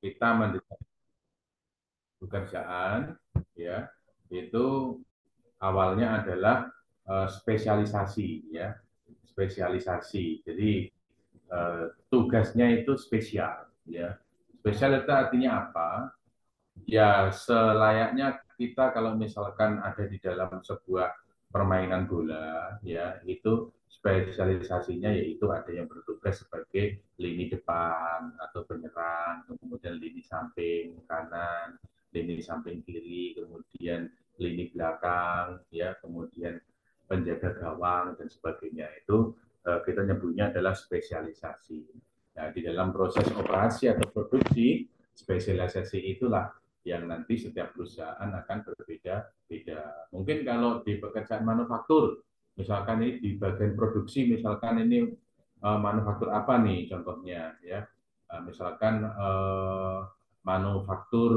kita mendesain pekerjaan, ya, itu awalnya adalah spesialisasi, ya, spesialisasi. Jadi tugasnya itu spesial, ya. Spesial itu artinya apa? Ya, selayaknya kita kalau misalkan ada di dalam sebuah permainan bola, ya, itu spesialisasinya yaitu ada yang bertugas sebagai lini depan atau penyerang, kemudian lini samping kanan, lini samping kiri, kemudian lini belakang, ya, kemudian penjaga gawang dan sebagainya. Itu kita nyebutnya adalah spesialisasi. Nah, di dalam proses operasi atau produksi, spesialisasi itulah yang nanti setiap perusahaan akan berbeda-beda. Mungkin kalau di pekerjaan manufaktur, misalkan ini di bagian produksi, misalkan ini manufaktur apa nih contohnya, ya, misalkan manufaktur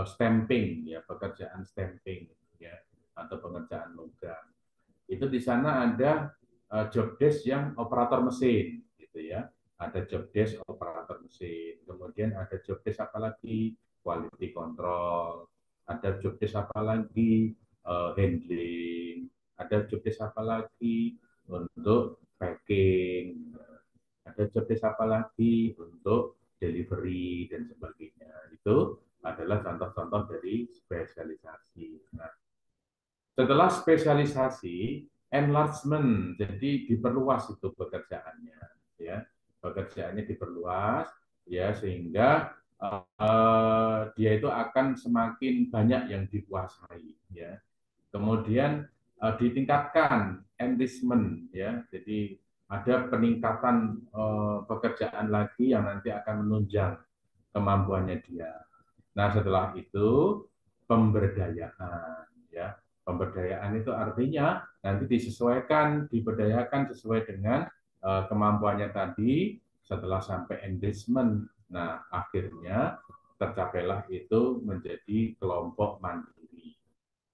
stamping, ya, pekerjaan stamping, ya, atau pengerjaan logam. Itu di sana ada job desk yang operator mesin, gitu ya. Ada job desk operator mesin, kemudian ada job desk apa lagi, quality control, ada job desk apa lagi, handling, ada job desk apa lagi untuk packing, ada job desk apa lagi untuk delivery dan sebagainya. Itu adalah contoh-contoh dari spesialisasi. Nah, setelah spesialisasi, enlargement, jadi diperluas itu pekerjaannya, ya, pekerjaannya diperluas, ya, sehingga dia itu akan semakin banyak yang dikuasai, ya. Kemudian ditingkatkan enrichment, ya, jadi ada peningkatan pekerjaan lagi yang nanti akan menunjang kemampuannya dia. Nah, setelah itu pemberdayaan, ya. Pemberdayaan itu artinya nanti disesuaikan, diberdayakan sesuai dengan kemampuannya tadi setelah sampai engagement. Nah, akhirnya tercapailah itu menjadi kelompok mandiri.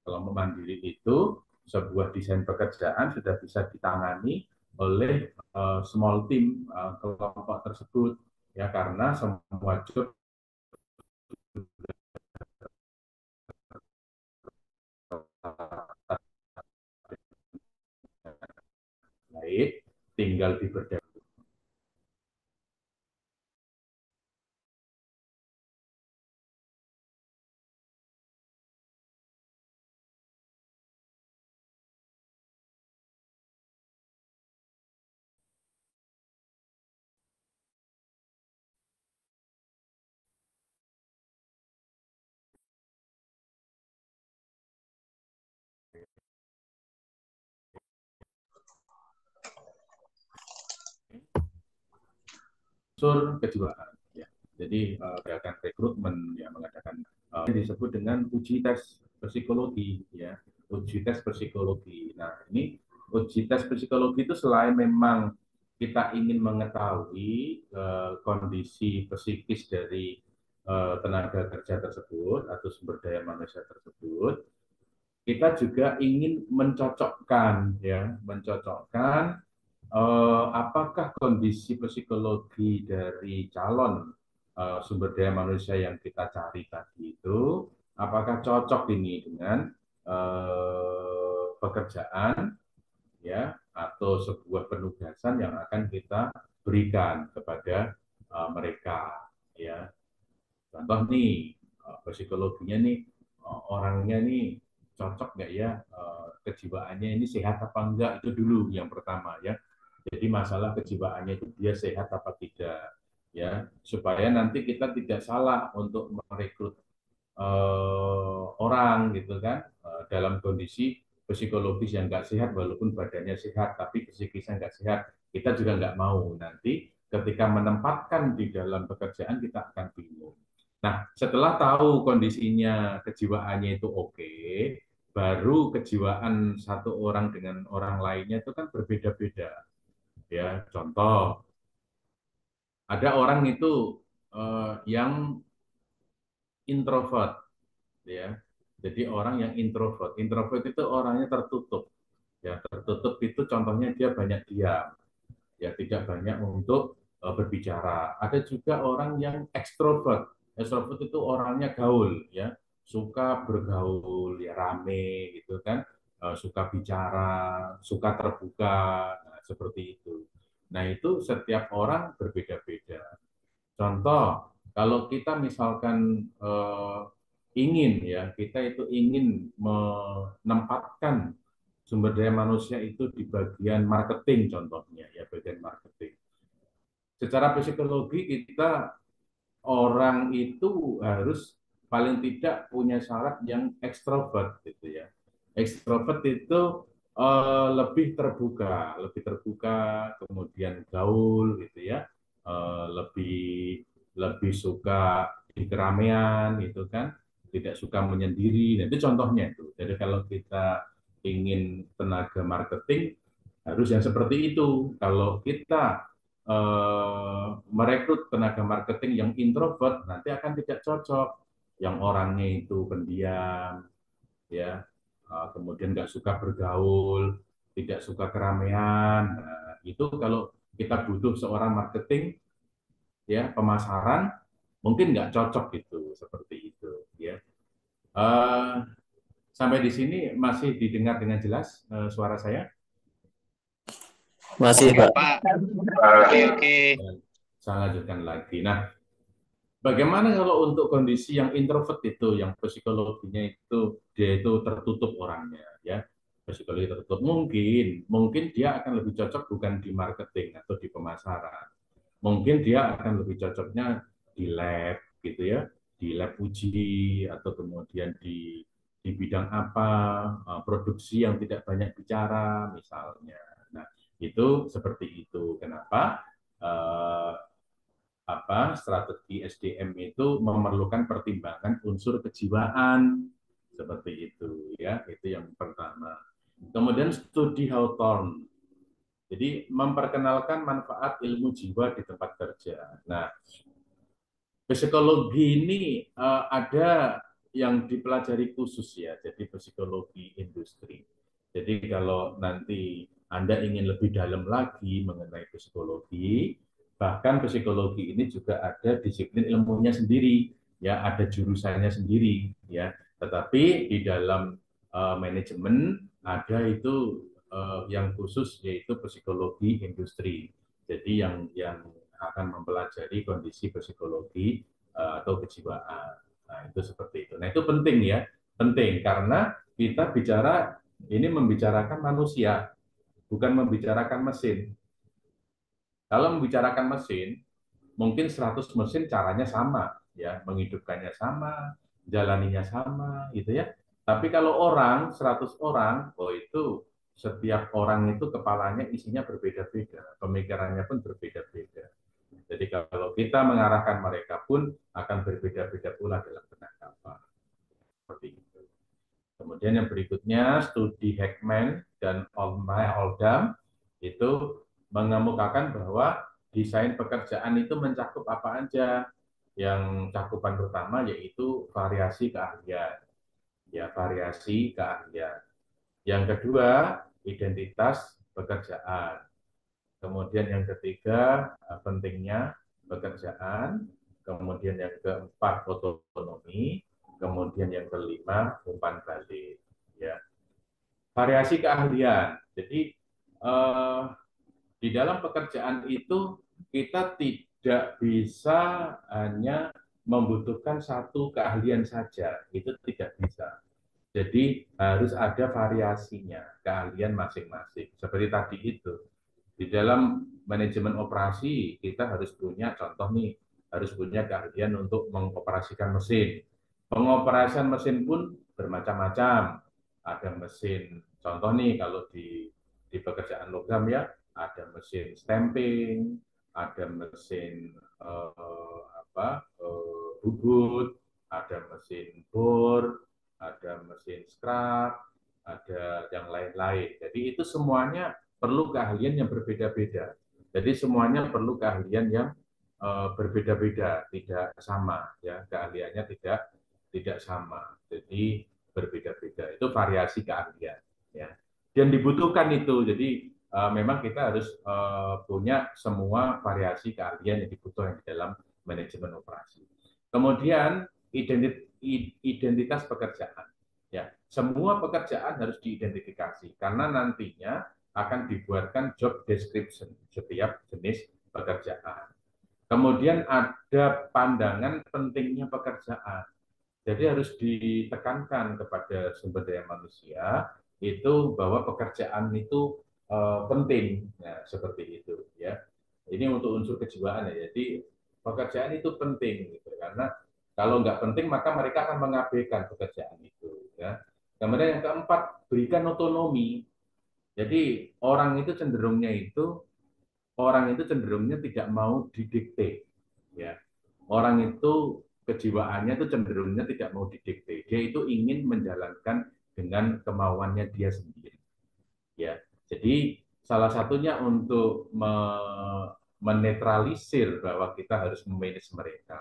Kelompok mandiri itu sebuah desain pekerjaan sudah bisa ditangani oleh small team kelompok tersebut, ya, karena semua job baik, tinggal diberdayakan. Unsur kejiwaan, ya. Jadi gerakan rekrutmen, ya, mengadakan disebut dengan uji tes psikologi, ya, uji tes psikologi. Nah, ini uji tes psikologi itu selain memang kita ingin mengetahui kondisi psikis dari tenaga kerja tersebut atau sumber daya manusia tersebut, kita juga ingin mencocokkan, ya, mencocokkan apakah kondisi psikologi dari calon sumber daya manusia yang kita cari tadi itu, apakah cocok ini dengan pekerjaan, ya, atau sebuah penugasan yang akan kita berikan kepada mereka, ya. Contoh nih, psikologinya nih, orangnya nih cocok nggak ya, kejiwaannya ini sehat apa enggak, itu dulu yang pertama, ya. Jadi masalah kejiwaannya itu dia sehat apa tidak, ya, supaya nanti kita tidak salah untuk merekrut orang, gitu kan, dalam kondisi psikologis yang nggak sehat walaupun badannya sehat tapi psikisnya nggak sehat, kita juga nggak mau nanti ketika menempatkan di dalam pekerjaan kita akan bingung. Nah, setelah tahu kondisinya kejiwaannya itu oke, baru kejiwaan satu orang dengan orang lainnya itu kan berbeda-beda, ya. Contoh, ada orang itu yang introvert, ya. Jadi orang yang introvert, introvert itu orangnya tertutup, ya. Tertutup itu contohnya dia banyak diam, ya, tidak banyak untuk berbicara. Ada juga orang yang ekstrovert, Extrovert itu orangnya gaul, ya, suka bergaul, ya rame gitu kan. Suka bicara, suka terbuka, nah, seperti itu. Nah, itu setiap orang berbeda-beda. Contoh, kalau kita misalkan ingin, ya, kita itu ingin menempatkan sumber daya manusia itu di bagian marketing, contohnya, ya, bagian marketing. Secara psikologi kita, orang itu harus paling tidak punya syarat yang ekstrovert gitu ya. Ekstrovert itu lebih terbuka, kemudian gaul gitu ya, lebih lebih suka di keramaian gitu kan, tidak suka menyendiri. Nah, itu contohnya itu. Jadi kalau kita ingin tenaga marketing harus yang seperti itu. Kalau kita merekrut tenaga marketing yang introvert, nanti akan tidak cocok. Yang orangnya itu pendiam, ya, kemudian nggak suka bergaul, tidak suka keramaian. Nah, itu kalau kita butuh seorang marketing, ya, pemasaran, mungkin nggak cocok gitu, seperti itu, ya. Eh, Sampai di sini masih didengar dengan jelas suara saya? Masih, Oke, Pak. Pak. Oke, oke. Saya lanjutkan lagi. Nah, bagaimana kalau untuk kondisi yang introvert itu, yang psikologinya itu dia itu tertutup orangnya, ya, psikologi tertutup, mungkin dia akan lebih cocok bukan di marketing atau di pemasaran, mungkin dia akan lebih cocoknya di lab, gitu ya, di lab uji atau kemudian di bidang apa, produksi yang tidak banyak bicara, misalnya. Nah, itu seperti itu. Kenapa? Eh, Strategi SDM itu memerlukan pertimbangan unsur kejiwaan, seperti itu, ya, itu yang pertama. Kemudian studi Hawthorne, jadi memperkenalkan manfaat ilmu jiwa di tempat kerja. Nah, psikologi ini ada yang dipelajari khusus, ya, jadi psikologi industri. Jadi kalau nanti Anda ingin lebih dalam lagi mengenai psikologi, bahkan psikologi ini juga ada disiplin ilmunya sendiri, ya, ada jurusannya sendiri, ya. Tetapi di dalam manajemen ada itu yang khusus, yaitu psikologi industri. Jadi yang akan mempelajari kondisi psikologi atau kejiwaan. Nah, itu seperti itu. Nah, itu penting, ya. Penting karena kita bicara ini membicarakan manusia, bukan membicarakan mesin. Kalau membicarakan mesin, mungkin 100 mesin caranya sama, ya, menghidupkannya sama, jalaninya sama, gitu ya. Tapi kalau orang, 100 orang, oh itu setiap orang itu kepalanya isinya berbeda-beda, pemikirannya pun berbeda-beda. Jadi kalau kita mengarahkan mereka pun akan berbeda-beda pula dalam penangkapan. Seperti itu. Kemudian yang berikutnya, studi Heckman dan Oldham itu mengemukakan bahwa desain pekerjaan itu mencakup apa aja. Yang cakupan pertama yaitu variasi keahlian. Ya, variasi keahlian. Yang kedua, identitas pekerjaan. Kemudian yang ketiga, pentingnya pekerjaan. Kemudian yang keempat, otonomi. Kemudian yang kelima, umpan balik. Ya, variasi keahlian. Jadi di dalam pekerjaan itu kita tidak bisa hanya membutuhkan satu keahlian saja. Itu tidak bisa. Jadi harus ada variasinya, keahlian masing-masing. Seperti tadi itu, di dalam manajemen operasi kita harus punya, contoh nih, harus punya keahlian untuk mengoperasikan mesin. Pengoperasian mesin pun bermacam-macam. Ada mesin, contoh nih kalau di pekerjaan logam, ya, ada mesin stamping, ada mesin bubut, ada mesin bor, ada mesin scrap, ada yang lain-lain. Jadi itu semuanya perlu keahlian yang berbeda-beda. Jadi semuanya perlu keahlian yang berbeda-beda, tidak sama, ya, keahliannya tidak sama. Jadi berbeda-beda. Itu variasi keahlian, ya. Dan dibutuhkan itu. Jadi memang kita harus punya semua variasi keahlian yang dibutuhkan di dalam manajemen operasi. Kemudian identitas pekerjaan. Ya, semua pekerjaan harus diidentifikasi karena nantinya akan dibuatkan job description setiap jenis pekerjaan. Kemudian ada pandangan pentingnya pekerjaan. Jadi harus ditekankan kepada sumber daya manusia itu bahwa pekerjaan itu penting, nah, seperti itu ya. Ini untuk unsur kejiwaan ya. Jadi pekerjaan itu penting gitu karena kalau nggak penting maka mereka akan mengabaikan pekerjaan itu ya. Kemudian yang keempat, berikan otonomi. Jadi orang itu cenderungnya tidak mau didikte ya. Orang itu kejiwaannya itu cenderungnya tidak mau didikte. Dia itu ingin menjalankan dengan kemauannya dia sendiri. Ya, jadi salah satunya untuk menetralisir bahwa kita harus memanage mereka.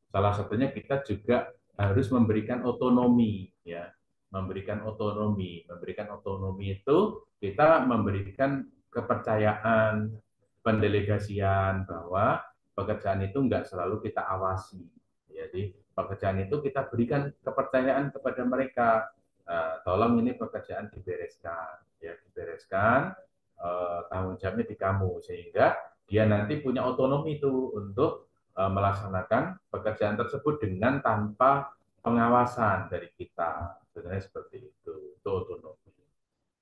Salah satunya kita juga harus memberikan otonomi, ya, memberikan otonomi itu kita memberikan kepercayaan, pendelegasian bahwa pekerjaan itu enggak selalu kita awasi. Jadi pekerjaan itu kita berikan kepercayaan kepada mereka. Tolong ini pekerjaan dibereskan, ya dibereskan, tanggung jawabnya di kamu sehingga dia nanti punya otonomi itu untuk melaksanakan pekerjaan tersebut dengan tanpa pengawasan dari kita. Sebenarnya seperti itu otonomi.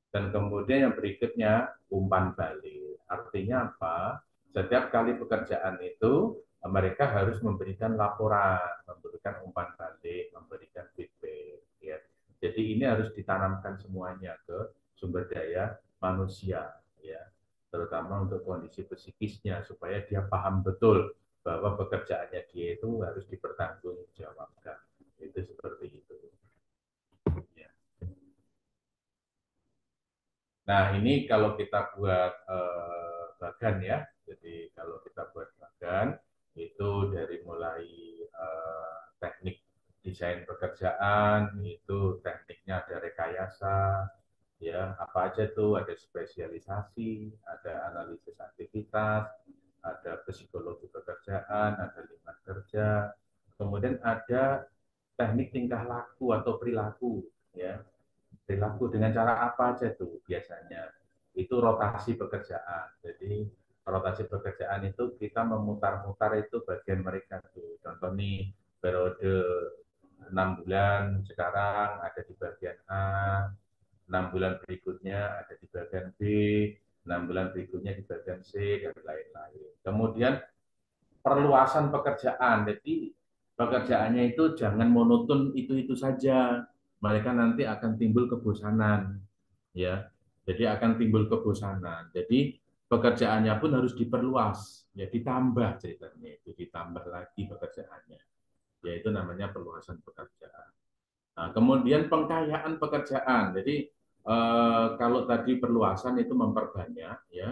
Dan kemudian yang berikutnya umpan balik. Artinya apa? Setiap kali pekerjaan itu mereka harus memberikan laporan, memberikan umpan balik, memberikan feedback. Ya. Jadi ini harus ditanamkan semuanya ke sumber daya manusia, ya, terutama untuk kondisi psikisnya supaya dia paham betul bahwa pekerjaannya dia itu harus dipertanggungjawabkan. Itu seperti itu. Ya. Nah, ini kalau kita buat bagan ya. Jadi kalau kita buat bagan itu dari mulai teknik desain pekerjaan itu tekniknya ada rekayasa, ya apa aja tuh ada spesialisasi, ada analisis aktivitas, ada psikologi pekerjaan, ada lingkungan kerja, kemudian ada teknik tingkah laku atau perilaku, ya perilaku dengan cara apa aja tuh biasanya itu rotasi pekerjaan. Jadi rotasi pekerjaan itu kita memutar-mutar itu bagian mereka tuh. Contoh nih periode 6 bulan sekarang ada di bagian A, 6 bulan berikutnya ada di bagian B, 6 bulan berikutnya di bagian C dan lain-lain. Kemudian perluasan pekerjaan. Jadi pekerjaannya itu jangan monoton itu saja. Mereka nanti akan timbul kebosanan, ya. Jadi akan timbul kebosanan. Jadi pekerjaannya pun harus diperluas, ya ditambah ceritanya itu, ditambah lagi pekerjaannya. Yaitu namanya perluasan pekerjaan. Nah, kemudian pengkayaan pekerjaan. Jadi kalau tadi perluasan itu memperbanyak ya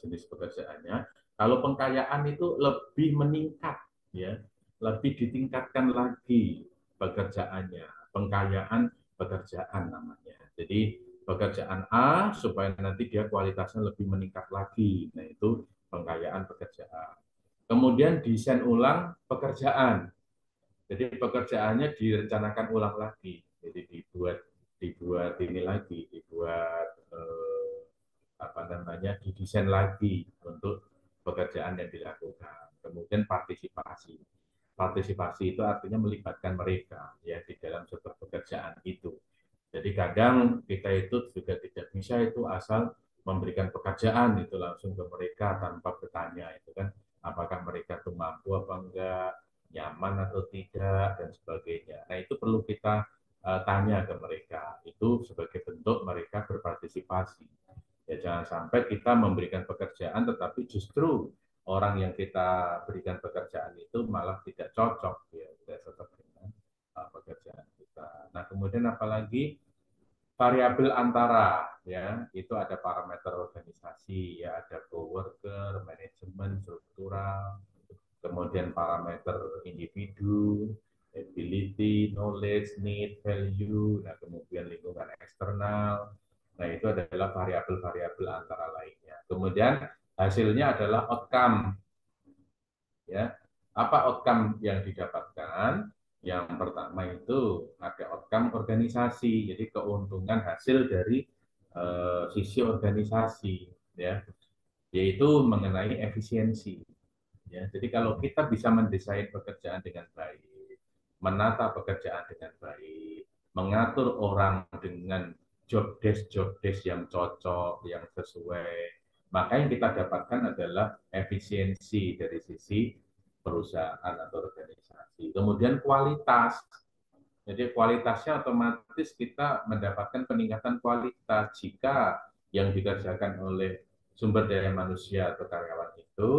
jenis pekerjaannya. Kalau pengkayaan itu lebih meningkat ya, lebih ditingkatkan lagi pekerjaannya. Pengkayaan pekerjaan namanya. Jadi pekerjaan A supaya nanti dia kualitasnya lebih meningkat lagi. Nah, itu pengkayaan pekerjaan. Kemudian desain ulang pekerjaan. Jadi pekerjaannya direncanakan ulang lagi. Jadi dibuat ini lagi, dibuat apa namanya, didesain lagi untuk pekerjaan yang dilakukan. Kemudian partisipasi. Partisipasi itu artinya melibatkan mereka ya di dalam sebuah pekerjaan itu. Jadi kadang kita itu juga tidak bisa itu asal memberikan pekerjaan itu langsung ke mereka tanpa bertanya itu kan apakah mereka itu mampu apa enggak, nyaman atau tidak dan sebagainya. Nah itu perlu kita tanya ke mereka itu sebagai bentuk mereka berpartisipasi. Ya jangan sampai kita memberikan pekerjaan tetapi justru orang yang kita berikan pekerjaan itu malah tidak cocok ya tidak cocok dengan pekerjaan kita. Nah kemudian apalagi variabel antara ya itu ada parameter organisasi ya ada coworker, manajemen, struktural, kemudian parameter individu, ability, knowledge, need, value, nah kemudian lingkungan eksternal. Nah itu adalah variabel-variabel antara lainnya. Kemudian hasilnya adalah outcome ya Apa outcome yang didapatkan? Yang pertama itu ada outcome organisasi, jadi keuntungan hasil dari sisi organisasi, ya, yaitu mengenai efisiensi. Ya, jadi kalau kita bisa mendesain pekerjaan dengan baik, menata pekerjaan dengan baik, mengatur orang dengan job desk yang cocok, yang sesuai, maka yang kita dapatkan adalah efisiensi dari sisi perusahaan atau organisasi. Kemudian kualitas. Jadi kualitasnya otomatis kita mendapatkan peningkatan kualitas jika yang dikerjakan oleh sumber daya manusia atau karyawan itu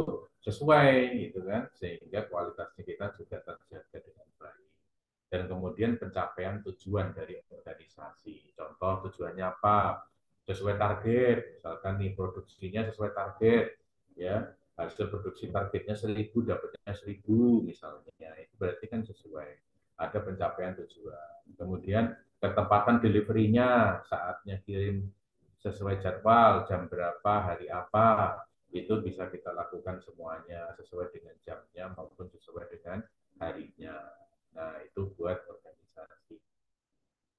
sesuai gitu kan, sehingga kualitasnya kita juga terjaga dengan baik. Dan kemudian pencapaian tujuan dari organisasi. Contoh tujuannya apa? Sesuai target, misalkan nih produksinya sesuai target, ya hasil produksi targetnya 1.000 dapatnya 1.000 misalnya, itu berarti kan sesuai, ada pencapaian tujuan. Kemudian ketepatan delivery-nya, saatnya kirim sesuai jadwal, jam berapa, hari apa, itu bisa kita lakukan semuanya sesuai dengan jamnya maupun sesuai dengan harinya. Nah, itu buat organisasi.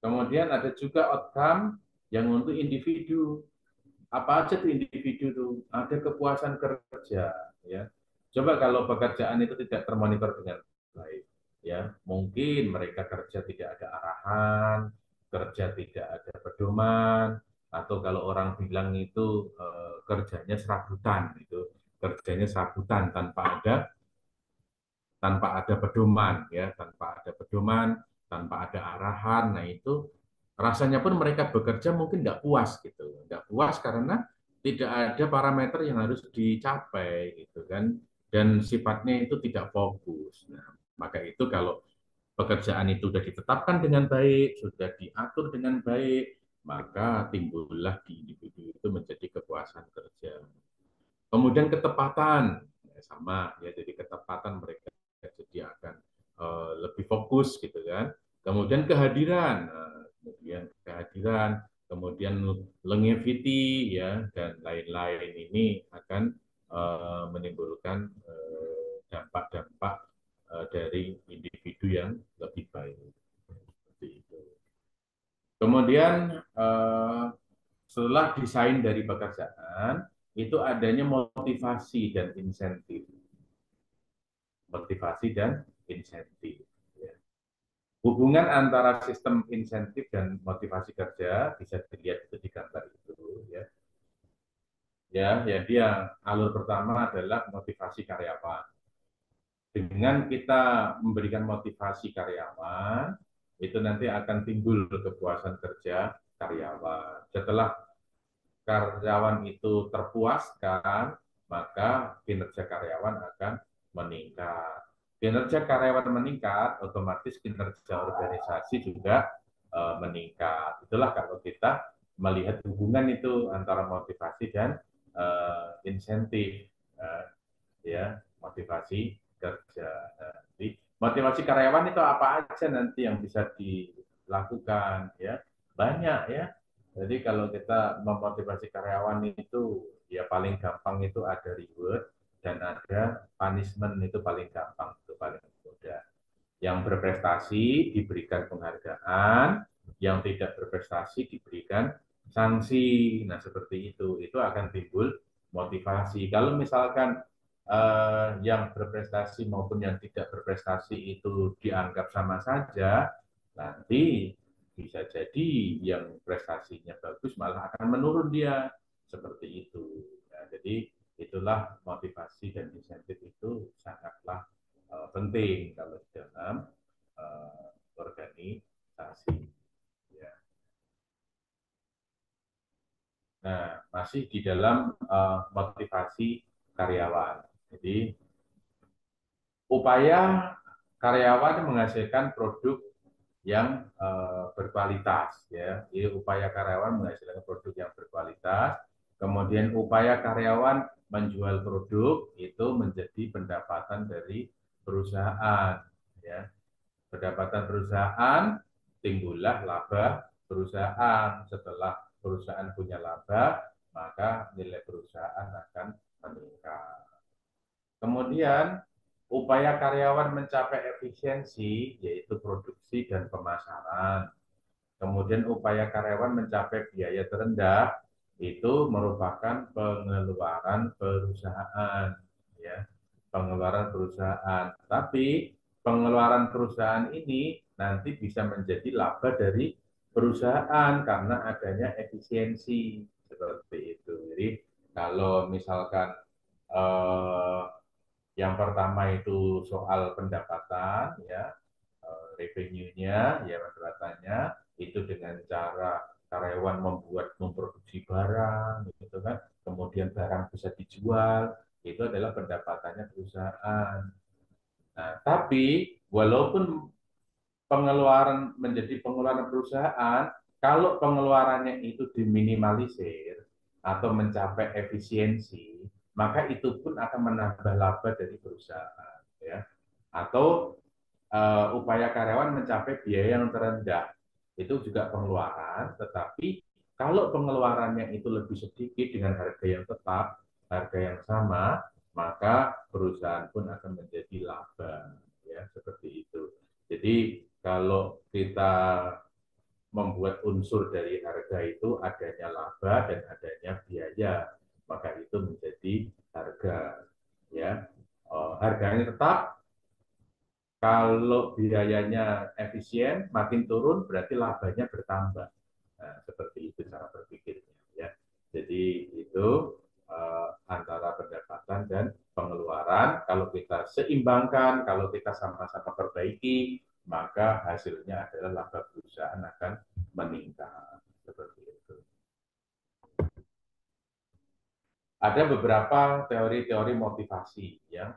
Kemudian ada juga outcome yang untuk individu. Apa aja tuh individu tuh? Ada kepuasan kerja, ya. Coba kalau pekerjaan itu tidak termonitor dengan baik, ya, mungkin mereka kerja tidak ada arahan, kerja tidak ada pedoman, atau kalau orang bilang itu kerjanya serabutan, itu kerjanya serabutan tanpa ada pedoman, ya, tanpa ada pedoman, tanpa ada arahan. Nah, itu rasanya pun mereka bekerja mungkin nggak puas gitu, nggak puas karena tidak ada parameter yang harus dicapai gitu kan, dan sifatnya itu tidak fokus. Nah, maka itu kalau pekerjaan itu sudah ditetapkan dengan baik, sudah diatur dengan baik, maka timbullah di individu itu menjadi kepuasan kerja. Kemudian ketepatan, ya sama ya, jadi ketepatan mereka jadi akan lebih fokus gitu kan. Kemudian kehadiran, kemudian longevity ya dan lain-lain, ini akan menimbulkan dampak-dampak dari individu yang lebih baik. Seperti itu. Kemudian setelah desain dari pekerjaan, itu adanya motivasi dan insentif. Motivasi dan insentif. Ya. Hubungan antara sistem insentif dan motivasi kerja bisa dilihat itu di gambar itu. Ya, ya jadi yang alur pertama adalah motivasi karyawan. Dengan kita memberikan motivasi karyawan, itu nanti akan timbul kepuasan kerja karyawan. Setelah karyawan itu terpuaskan, maka kinerja karyawan akan meningkat. Kinerja karyawan meningkat, otomatis kinerja organisasi juga meningkat. Itulah kalau kita melihat hubungan itu antara motivasi dan insentif, ya, motivasi kerja. Jadi motivasi karyawan itu apa aja nanti yang bisa dilakukan, ya, banyak ya. Jadi kalau kita memotivasi karyawan itu, ya paling gampang itu ada reward dan ada punishment, itu paling gampang, itu paling mudah. Yang berprestasi diberikan penghargaan, yang tidak berprestasi diberikan sanksi. Nah, seperti itu akan timbul motivasi. Kalau misalkan yang berprestasi maupun yang tidak berprestasi itu dianggap sama saja, nanti bisa jadi yang prestasinya bagus malah akan menurun dia, seperti itu. Nah, jadi itulah motivasi dan insentif itu sangatlah penting kalau di dalam organisasi. Ya. Nah, masih di dalam motivasi karyawan. Jadi upaya karyawan menghasilkan produk yang berkualitas, ya. Jadi upaya karyawan menghasilkan produk yang berkualitas, kemudian upaya karyawan menjual produk itu menjadi pendapatan dari perusahaan, ya. Pendapatan perusahaan, timbullah laba perusahaan. Setelah perusahaan punya laba, maka nilai perusahaan akan meningkat. Kemudian upaya karyawan mencapai efisiensi, yaitu produksi dan pemasaran. Kemudian upaya karyawan mencapai biaya terendah, itu merupakan pengeluaran perusahaan, ya, pengeluaran perusahaan. Tapi pengeluaran perusahaan ini nanti bisa menjadi laba dari perusahaan karena adanya efisiensi seperti itu. Jadi kalau misalkan eh, yang pertama itu soal pendapatan, ya, revenue-nya, ya, pendapatannya itu dengan cara karyawan memproduksi barang, gitu kan, kemudian barang bisa dijual, itu adalah pendapatannya perusahaan. Nah, tapi walaupun pengeluaran menjadi pengeluaran perusahaan, kalau pengeluarannya itu diminimalisir atau mencapai efisiensi, maka itu pun akan menambah laba dari perusahaan, ya. Atau upaya karyawan mencapai biaya yang terendah, itu juga pengeluaran, tetapi kalau pengeluarannya itu lebih sedikit dengan harga yang tetap, harga yang sama, maka perusahaan pun akan menjadi laba, ya, seperti itu. Jadi kalau kita membuat unsur dari harga itu adanya laba dan adanya biaya, maka itu menjadi harga, ya. Harganya tetap, kalau biayanya efisien, makin turun berarti labanya bertambah. Nah, seperti itu cara berpikirnya, ya. Jadi itu antara pendapatan dan pengeluaran. Kalau kita seimbangkan, kalau kita sama-sama perbaiki, maka hasilnya adalah laba perusahaan akan meningkat. Seperti itu. Ada beberapa teori-teori motivasi yang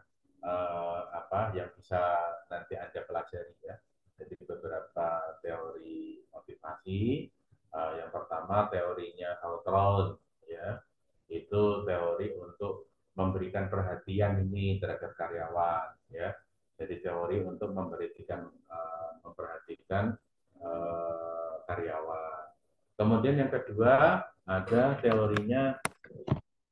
yang bisa nanti Anda pelajari, ya. Jadi beberapa teori motivasi. Yang pertama teorinya Hawthorne, ya. Itu teori untuk memberikan perhatian ini terhadap karyawan, ya. Jadi teori untuk memperhatikan karyawan. Kemudian yang kedua ada teorinya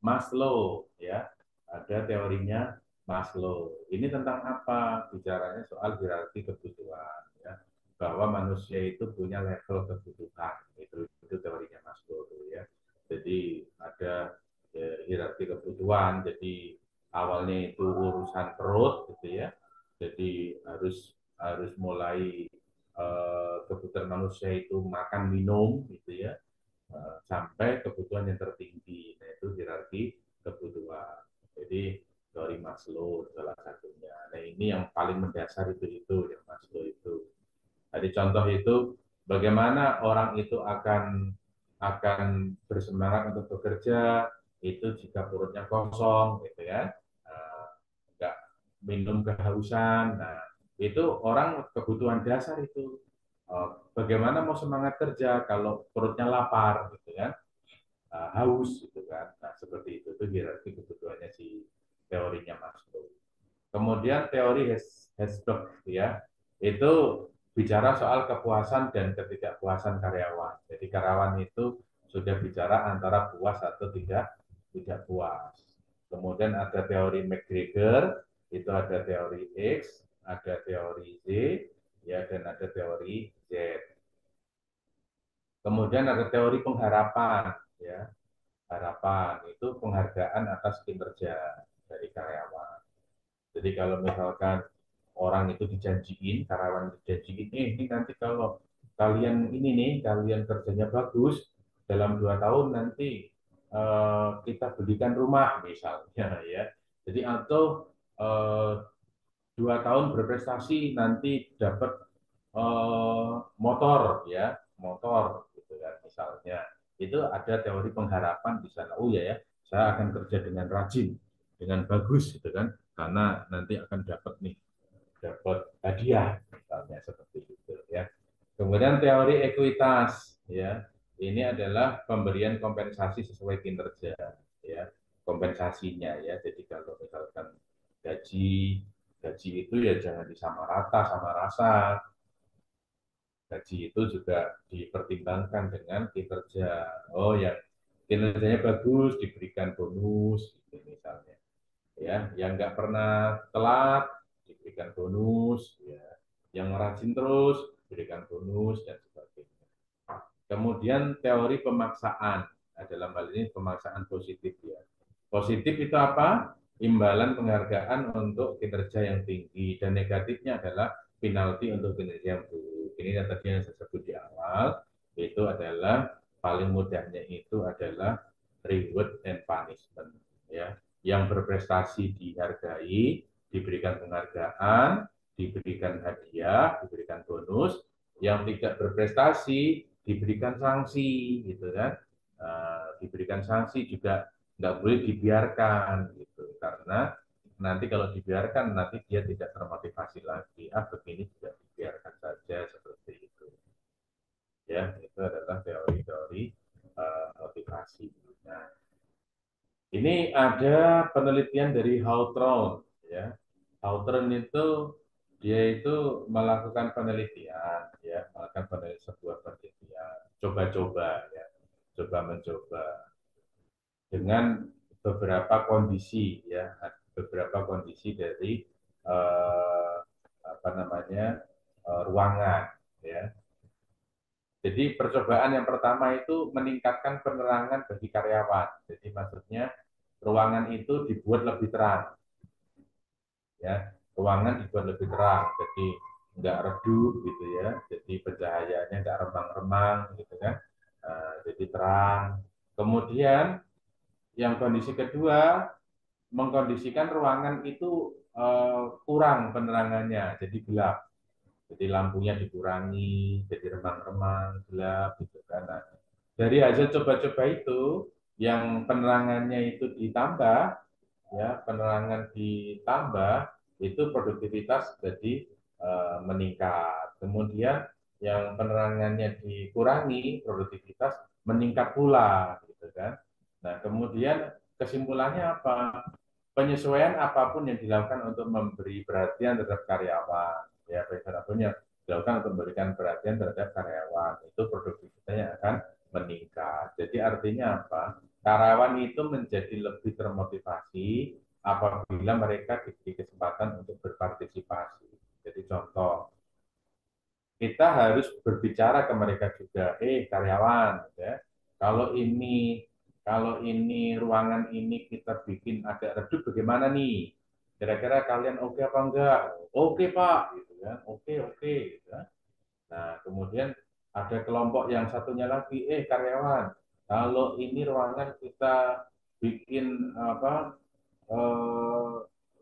Maslow, ya. Ada teorinya Maslow. Ini tentang apa? Bicaranya soal hierarki kebutuhan, ya. Bahwa manusia itu punya level kebutuhan. Itu teorinya Maslow, ya. Jadi ada, ya, hierarki kebutuhan. Jadi awalnya itu urusan perut, gitu, ya. Jadi harus harus mulai kebutuhan manusia itu makan minum, gitu, ya, sampai kebutuhan yang tertinggi, yaitu hierarki kebutuhan. Jadi dari Maslow salah satunya. Nah, ini yang paling mendasar itu yang Maslow itu. Jadi contoh itu bagaimana orang itu akan bersemangat untuk bekerja itu jika perutnya kosong, gitu, ya, nggak minum kehausan. Nah, itu orang kebutuhan dasar itu. Bagaimana mau semangat kerja kalau perutnya lapar, gitu, kan, haus, gitu, kan. Nah, seperti itu hierarki kebutuhannya si teorinya Maslow. Kemudian teori Herzberg, ya, itu bicara soal kepuasan dan ketidakpuasan karyawan. Jadi karyawan itu sudah bicara antara puas atau tidak puas. Kemudian ada teori McGregor, itu ada teori X, ada teori Z, ya, dan ada teori Z. Kemudian ada teori pengharapan, ya. Harapan itu penghargaan atas kinerja dari karyawan. Jadi kalau misalkan orang itu dijanjiin, karyawan dijanjiin, ini nanti kalau kalian ini nih, kalian kerjanya bagus, dalam 2 tahun nanti kita belikan rumah misalnya, ya. Jadi atau 2 tahun berprestasi nanti dapat motor, ya, motor, gitu, kan, misalnya. Itu ada teori pengharapan di sana. Oh ya, ya, saya akan kerja dengan rajin, dengan bagus, gitu, kan, karena nanti akan dapat hadiah, misalnya seperti itu, ya. Kemudian teori ekuitas, ya, ini adalah pemberian kompensasi sesuai kinerja, ya, kompensasinya, ya. Jadi kalau misalkan gaji gaji itu ya jangan disamarata sama rasa. Gaji itu juga dipertimbangkan dengan kinerja. Oh, yang kinerjanya bagus diberikan bonus, gitu, misalnya, ya. Yang nggak pernah telat diberikan bonus, ya. Yang rajin terus diberikan bonus dan sebagainya. Kemudian teori pemaksaan, nah, dalam hal ini pemaksaan positif ya. Positif itu apa? Imbalan penghargaan untuk kinerja yang tinggi, dan negatifnya adalah penalti untuk kinerja yang buruk. Ini yang tadi yang saya sebut di awal, itu adalah paling mudahnya itu adalah reward and punishment ya. Yang berprestasi dihargai, diberikan penghargaan, diberikan hadiah, diberikan bonus. Yang tidak berprestasi diberikan sanksi gitu kan. Diberikan sanksi juga nggak boleh dibiarkan gitu, karena nanti kalau dibiarkan nanti dia tidak termotivasi lagi, begini juga dibiarkan saja seperti itu ya. Itu adalah teori-teori motivasi. Nah, ini ada penelitian dari Hawthorne ya. Hawthorne itu dia itu melakukan penelitian ya, melakukan sebuah penelitian, coba-coba ya, coba mencoba dengan beberapa kondisi ya, beberapa kondisi dari apa namanya ruangan ya. Jadi percobaan yang pertama itu meningkatkan penerangan bagi karyawan. Jadi maksudnya ruangan itu dibuat lebih terang ya, ruangan dibuat lebih terang, jadi nggak redup gitu ya, jadi pencahayaannya nggak remang-remang gitu kan. Jadi terang. Kemudian yang kondisi kedua, mengkondisikan ruangan itu kurang penerangannya, jadi gelap. Jadi lampunya dikurangi, jadi remang-remang, gelap gitu kan. Nah, dari hasil coba-coba itu, yang penerangannya itu ditambah, ya penerangan ditambah, itu produktivitas jadi meningkat. Kemudian yang penerangannya dikurangi, produktivitas meningkat pula, gitu kan. Nah, kemudian kesimpulannya apa? Penyesuaian apapun yang dilakukan untuk memberi perhatian terhadap karyawan, ya apapun yang dilakukan untuk memberikan perhatian terhadap karyawan, itu produktivitasnya akan meningkat. Jadi artinya apa? Karyawan itu menjadi lebih termotivasi apabila mereka diberi kesempatan untuk berpartisipasi. Jadi contoh, kita harus berbicara ke mereka juga, karyawan, ya, kalau ini ruangan ini kita bikin agak redup bagaimana nih? Kira-kira kalian oke apa enggak? Oke Pak, gitu kan? Oke, gitu kan? Nah, kemudian ada kelompok yang satunya lagi, karyawan, kalau ini ruangan kita bikin apa eh,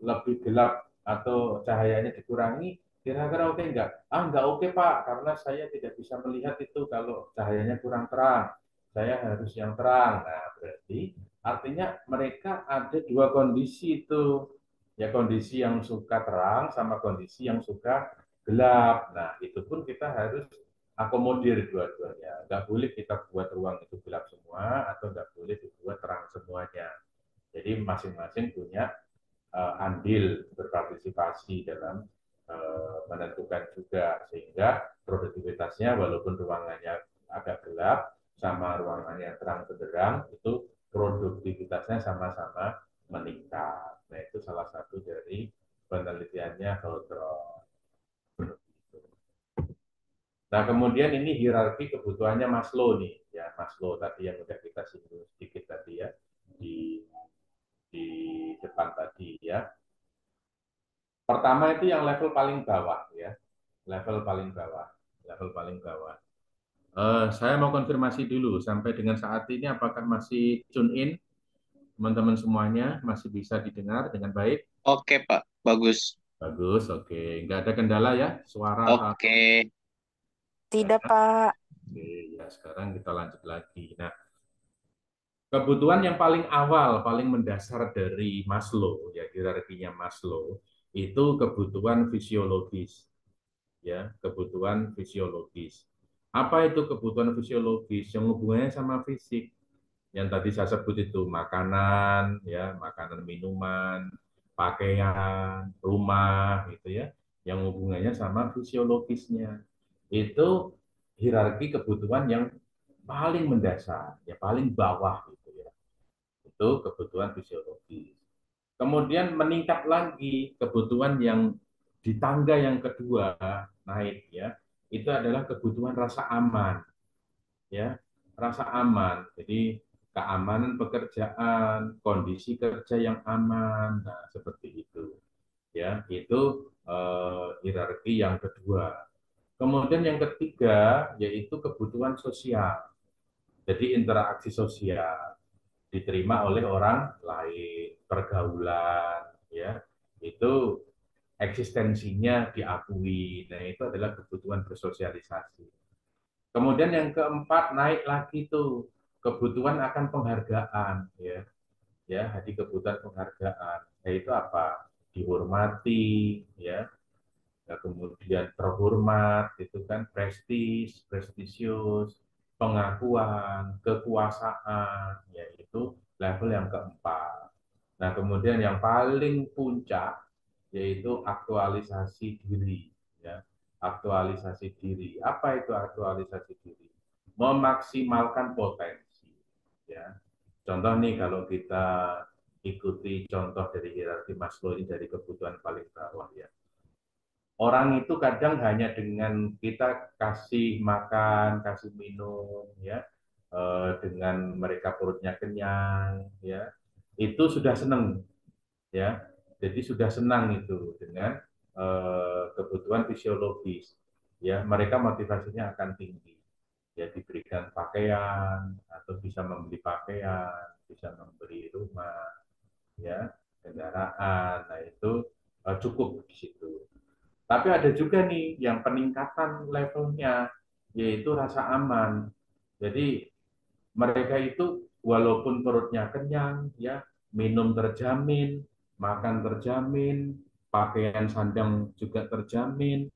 lebih gelap atau cahayanya dikurangi, kira-kira oke enggak? Enggak oke Pak, karena saya tidak bisa melihat itu kalau cahayanya kurang terang. Saya harus yang terang. Nah, berarti artinya mereka ada dua kondisi itu. Ya, kondisi yang suka terang sama kondisi yang suka gelap. Nah, itu pun kita harus akomodir dua-duanya. Nggak boleh kita buat ruang itu gelap semua atau nggak boleh dibuat terang semuanya. Jadi masing-masing punya andil berpartisipasi dalam menentukan juga, sehingga produktivitasnya walaupun ruangannya agak gelap sama ruangannya terang benderang, itu produktivitasnya sama-sama meningkat. Nah, itu salah satu dari penelitiannya Hawthorne. Nah, kemudian ini hierarki kebutuhannya Maslow nih, ya Maslow tadi yang udah kita singgung sedikit tadi ya di di depan tadi ya. Pertama itu yang level paling bawah ya, level paling bawah, level paling bawah. Saya mau konfirmasi dulu sampai dengan saat ini apakah masih tune in teman-teman semuanya, masih bisa didengar dengan baik? Oke, Pak. Bagus. Bagus, oke. Nggak ada kendala ya, suara Oke. nggak Tidak, ada? Pak. Oke, ya sekarang kita lanjut lagi. Nah, kebutuhan yang paling awal, paling mendasar dari Maslow, ya hierarkinya Maslow, itu kebutuhan fisiologis. Ya, kebutuhan fisiologis. Apa itu kebutuhan fisiologis? Yang hubungannya sama fisik. Yang tadi saya sebut itu makanan, ya, makanan, minuman, pakaian, rumah, gitu ya. Yang hubungannya sama fisiologisnya. Itu hierarki kebutuhan yang paling mendasar, ya paling bawah gitu ya. Itu kebutuhan fisiologis. Kemudian meningkat lagi kebutuhan yang di tangga yang kedua naik ya, itu adalah kebutuhan rasa aman ya, rasa aman. Jadi keamanan pekerjaan, kondisi kerja yang aman, nah seperti itu ya. Itu hierarki yang kedua. Kemudian yang ketiga yaitu kebutuhan sosial. Jadi interaksi sosial diterima oleh orang lain, pergaulan ya. Itu eksistensinya diakui. Nah, itu adalah kebutuhan bersosialisasi. Kemudian yang keempat naik lagi tuh kebutuhan akan penghargaan ya. Ya, jadi kebutuhan penghargaan. Yaitu apa? Dihormati ya. Ya, kemudian terhormat itu kan prestisius, pengakuan, kekuasaan, yaitu level yang keempat. Nah, kemudian yang paling puncak yaitu aktualisasi diri ya. Aktualisasi diri. Apa itu aktualisasi diri? Memaksimalkan potensi ya. Contoh nih kalau kita ikuti contoh dari hierarki Maslow ini dari kebutuhan paling bawah ya. Orang itu kadang hanya dengan kita kasih makan, kasih minum ya, dengan mereka perutnya kenyang ya, itu sudah senang ya. Jadi sudah senang itu dengan kebutuhan fisiologis. Ya, mereka motivasinya akan tinggi. Ya, diberikan pakaian atau bisa membeli pakaian, bisa memberi rumah, ya, kendaraan. Nah, itu cukup di situ. Tapi ada juga nih yang peningkatan levelnya, yaitu rasa aman. Jadi mereka itu walaupun perutnya kenyang, ya, minum terjamin, makan terjamin, pakaian sandang juga terjamin.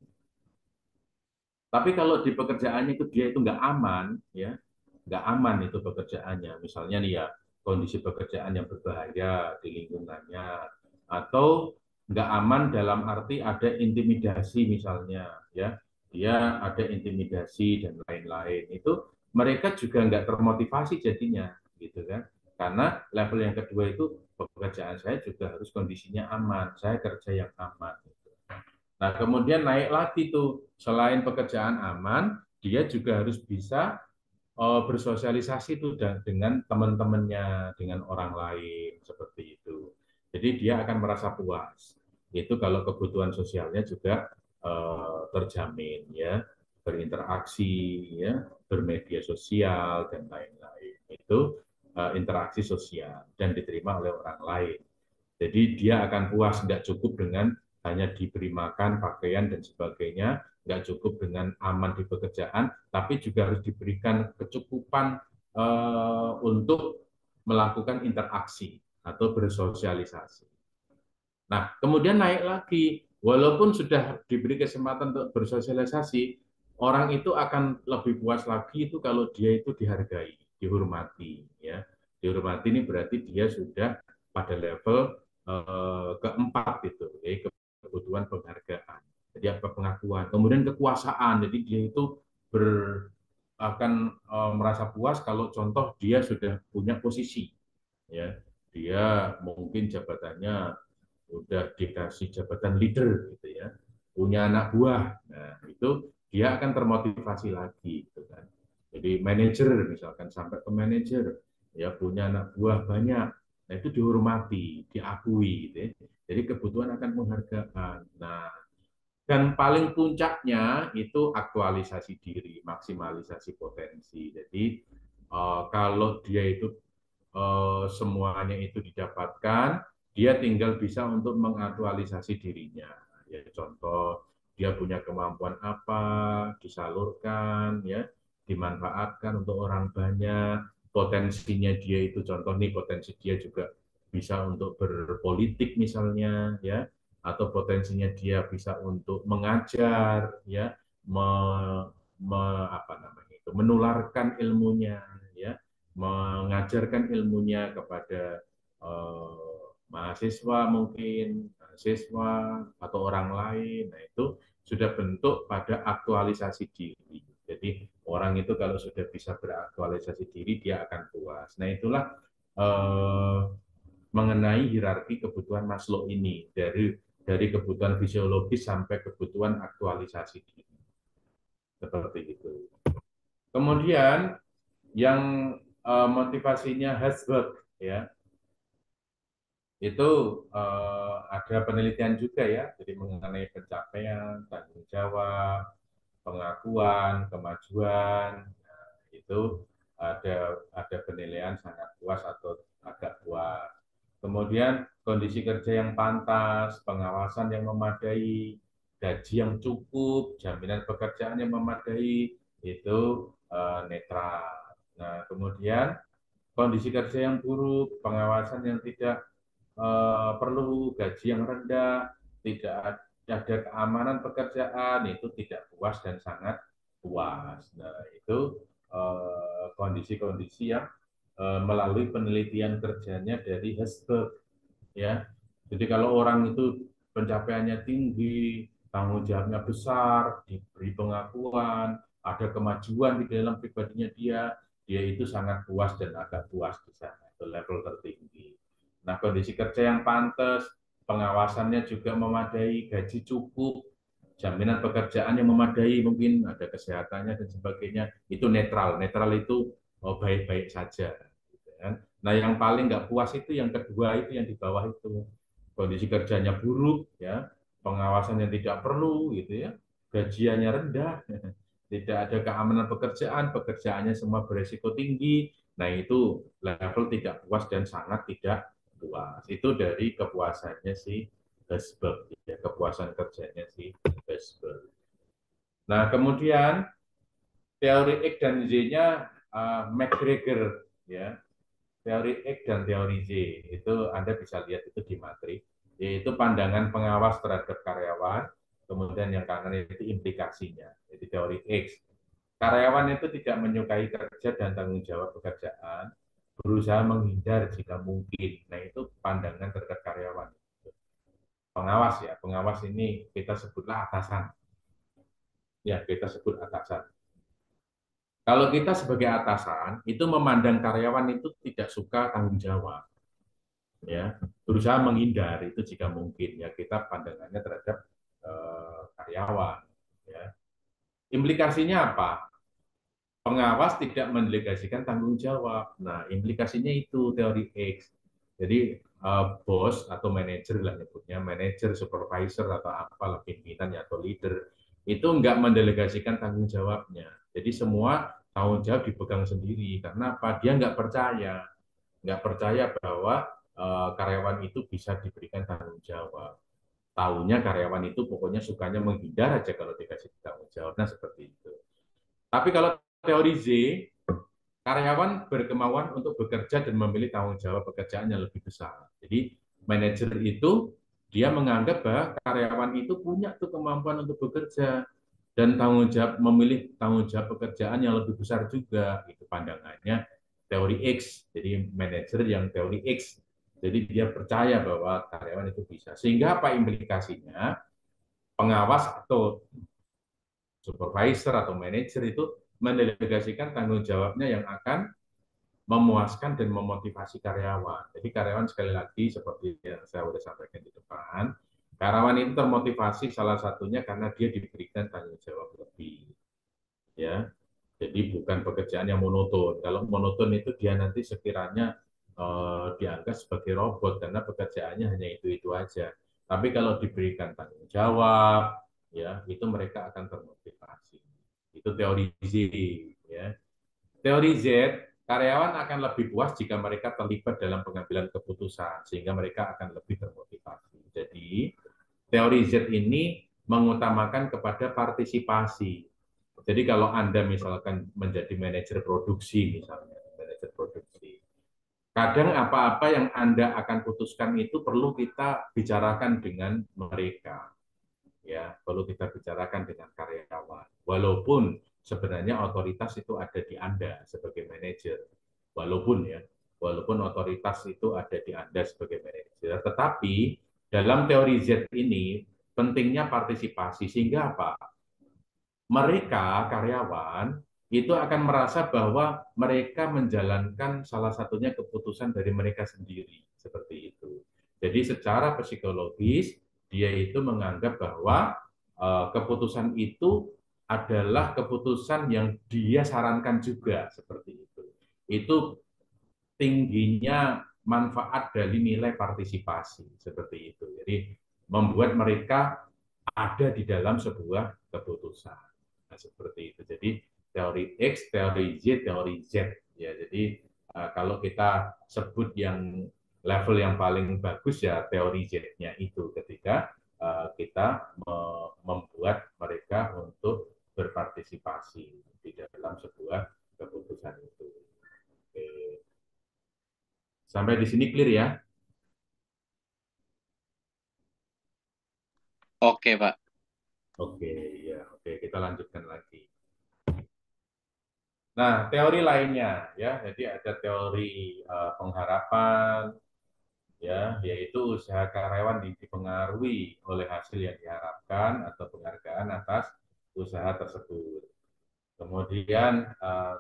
Tapi kalau di pekerjaannya itu dia itu nggak aman, ya, nggak aman itu pekerjaannya. Misalnya nih ya, kondisi pekerjaan yang berbahaya di lingkungannya, atau nggak aman dalam arti ada intimidasi misalnya, ya, dia ada intimidasi dan lain-lain. Itu mereka juga nggak termotivasi jadinya, gitu kan? Karena level yang kedua itu pekerjaan saya juga harus kondisinya aman, saya kerja yang aman. Nah, kemudian naik lagi tuh, selain pekerjaan aman, dia juga harus bisa bersosialisasi tuh dengan teman-temannya, dengan orang lain seperti itu. Jadi dia akan merasa puas. Itu kalau kebutuhan sosialnya juga terjamin ya, berinteraksi ya, bermedia sosial dan lain-lain. Itu interaksi sosial dan diterima oleh orang lain. Jadi dia akan puas, nggak cukup dengan hanya diberi makan, pakaian, dan sebagainya, nggak cukup dengan aman di pekerjaan, tapi juga harus diberikan kecukupan untuk melakukan interaksi atau bersosialisasi. Nah, kemudian naik lagi, walaupun sudah diberi kesempatan untuk bersosialisasi, orang itu akan lebih puas lagi itu kalau dia itu dihargai, dihormati, ya. Dihormati ini berarti dia sudah pada level keempat itu, ya, kebutuhan penghargaan. Jadi apa pengakuan, kemudian kekuasaan. Jadi dia itu akan merasa puas kalau contoh dia sudah punya posisi, ya. Dia mungkin jabatannya udah dikasih jabatan leader gitu ya, punya anak buah, nah itu dia akan termotivasi lagi gitu kan. Jadi manajer misalkan sampai ke manajer, ya punya anak buah banyak, nah itu dihormati, diakui gitu ya. Jadi kebutuhan akan penghargaan. Nah, dan paling puncaknya itu aktualisasi diri, maksimalisasi potensi. Jadi kalau dia itu semuanya itu didapatkan, dia tinggal bisa untuk mengaktualisasi dirinya. Ya, contoh dia punya kemampuan apa, disalurkan, ya, dimanfaatkan untuk orang banyak. Potensinya dia itu contoh nih potensi dia juga bisa untuk berpolitik misalnya, ya, atau potensinya dia bisa untuk mengajar, ya, me, apa namanya itu, menularkan ilmunya, ya, mengajarkan ilmunya kepada mahasiswa mungkin, siswa atau orang lain. Nah, itu sudah bentuk pada aktualisasi diri. Jadi orang itu kalau sudah bisa beraktualisasi diri, dia akan puas. Nah, itulah mengenai hierarki kebutuhan Maslow ini dari dari kebutuhan fisiologis sampai kebutuhan aktualisasi diri. Seperti itu. Kemudian yang motivasinya Herzberg ya, itu ada penelitian juga ya, jadi mengenai pencapaian, tanggung jawab, pengakuan, kemajuan. Nah, itu ada penilaian sangat puas atau agak puas. Kemudian kondisi kerja yang pantas, pengawasan yang memadai, gaji yang cukup, jaminan pekerjaan yang memadai, itu netral. Nah, kemudian kondisi kerja yang buruk, pengawasan yang tidak perlu, gaji yang rendah, tidak ada keamanan pekerjaan, itu tidak puas dan sangat puas. Nah, itu kondisi-kondisi yang melalui penelitian kerjanya dari Herzberg ya. Jadi kalau orang itu pencapaiannya tinggi, tanggung jawabnya besar, diberi pengakuan, ada kemajuan di dalam pribadinya dia itu sangat puas dan agak puas di sana, itu level tertinggi. Nah, kondisi kerja yang pantas, pengawasannya juga memadai, gaji cukup, jaminan pekerjaan yang memadai, mungkin ada kesehatannya dan sebagainya, itu netral. Netral itu baik-baik saja. Gitu kan. Nah, yang paling nggak puas itu yang kedua, itu yang di bawah itu. Kondisi kerjanya buruk, ya, pengawasan yang tidak perlu, gitu ya, gajiannya rendah, tidak ada keamanan pekerjaan, pekerjaannya semua beresiko tinggi. Nah, itu level tidak puas dan sangat tidak puas. Itu dari kepuasannya si Herzberg, ya, kepuasan kerjanya si Herzberg. Nah, kemudian teori X dan Z-nya McGregor, ya. Teori X dan teori Z itu Anda bisa lihat itu di materi, yaitu pandangan pengawas terhadap karyawan, kemudian yang kanan itu implikasinya. Jadi teori X, karyawan itu tidak menyukai kerja dan tanggung jawab pekerjaan, berusaha menghindar jika mungkin. Nah, itu pandangan terhadap karyawan. Pengawas ya, pengawas ini kita sebutlah atasan. Ya, kita sebut atasan. Kalau kita sebagai atasan itu memandang karyawan itu tidak suka tanggung jawab, ya, berusaha menghindar itu jika mungkin, ya, kita pandangannya terhadap karyawan, ya. Implikasinya apa? Pengawas tidak mendelegasikan tanggung jawab. Nah, implikasinya itu teori X. Jadi bos atau manajer lah nyebutnya, manajer, supervisor atau apalah pimpinan atau leader itu nggak mendelegasikan tanggung jawabnya. Jadi semua tanggung jawab dipegang sendiri. Karena apa? Dia nggak percaya bahwa karyawan itu bisa diberikan tanggung jawab. Tahunya karyawan itu pokoknya sukanya menghindar aja kalau dikasih tanggung jawab. Nah, seperti itu. Tapi kalau teori Z, karyawan berkemauan untuk bekerja dan memilih tanggung jawab pekerjaan yang lebih besar. Jadi manajer itu dia menganggap bahwa karyawan itu punya tuh kemampuan untuk bekerja dan tanggung jawab memilih tanggung jawab pekerjaan yang lebih besar juga. Itu pandangannya teori X. Jadi manajer yang teori X. Jadi dia percaya bahwa karyawan itu bisa. Sehingga apa implikasinya? Pengawas atau supervisor atau manajer itu mendelegasikan tanggung jawabnya yang akan memuaskan dan memotivasi karyawan. Jadi karyawan sekali lagi seperti yang saya sudah sampaikan di depan, karyawan itu termotivasi salah satunya karena dia diberikan tanggung jawab lebih. Ya, jadi bukan pekerjaan yang monoton. Kalau monoton itu dia nanti sekiranya dianggap sebagai robot karena pekerjaannya hanya itu aja. Tapi kalau diberikan tanggung jawab, ya itu mereka akan termotivasi. Itu teori Z, ya. Teori Z, karyawan akan lebih puas jika mereka terlibat dalam pengambilan keputusan, sehingga mereka akan lebih termotivasi. Jadi, teori Z ini mengutamakan kepada partisipasi. Jadi kalau Anda misalkan menjadi manajer produksi, misalnya, manajer produksi, kadang apa-apa yang Anda akan putuskan itu perlu kita bicarakan dengan mereka, ya, perlu kita bicarakan dengan karyawan. Walaupun sebenarnya otoritas itu ada di Anda sebagai manajer, walaupun ya, walaupun otoritas itu ada di Anda sebagai manajer, tetapi dalam teori Z ini pentingnya partisipasi sehingga apa? Mereka karyawan itu akan merasa bahwa mereka menjalankan salah satunya keputusan dari mereka sendiri, seperti itu. Jadi secara psikologis dia itu menganggap bahwa keputusan itu adalah keputusan yang dia sarankan juga seperti itu. Itu tingginya manfaat dari nilai partisipasi seperti itu. Jadi membuat mereka ada di dalam sebuah keputusan. Nah, seperti itu. Jadi teori X, teori Y, teori Z. Ya, jadi kalau kita sebut yang level yang paling bagus ya teori Z-nya itu ketika kita membuat mereka untuk berpartisipasi di dalam sebuah keputusan itu. Oke. Sampai di sini clear ya? Oke, Pak. Oke, ya, oke, kita lanjutkan lagi. Nah, teori lainnya ya, jadi ada teori pengharapan ya, yaitu usaha karyawan dipengaruhi oleh hasil yang diharapkan atau penghargaan atas usaha tersebut. Kemudian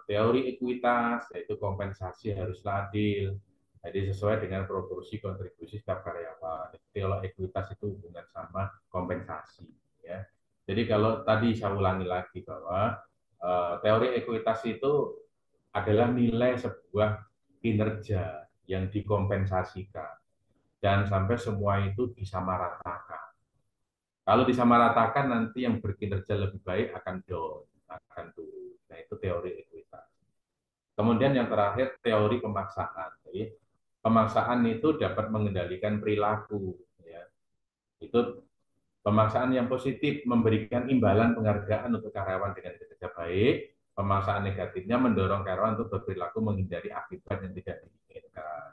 teori ekuitas, yaitu kompensasi haruslah adil. Jadi sesuai dengan proporsi kontribusi setiap karyawan. Teori ekuitas itu hubungan sama kompensasi. Ya. Jadi kalau tadi saya ulangi lagi bahwa teori ekuitas itu adalah nilai sebuah kinerja yang dikompensasikan dan sampai semua itu disamaratakan. Kalau disamaratakan nanti yang berkinerja lebih baik akan down, akan turun. Nah, itu teori ekuitas. Kemudian yang terakhir teori pemaksaan. Jadi pemaksaan itu dapat mengendalikan perilaku. Ya. Itu pemaksaan yang positif memberikan imbalan penghargaan untuk karyawan dengan kinerja baik. Pemaksaan negatifnya mendorong karyawan untuk berperilaku menghindari akibat yang tidak diinginkan.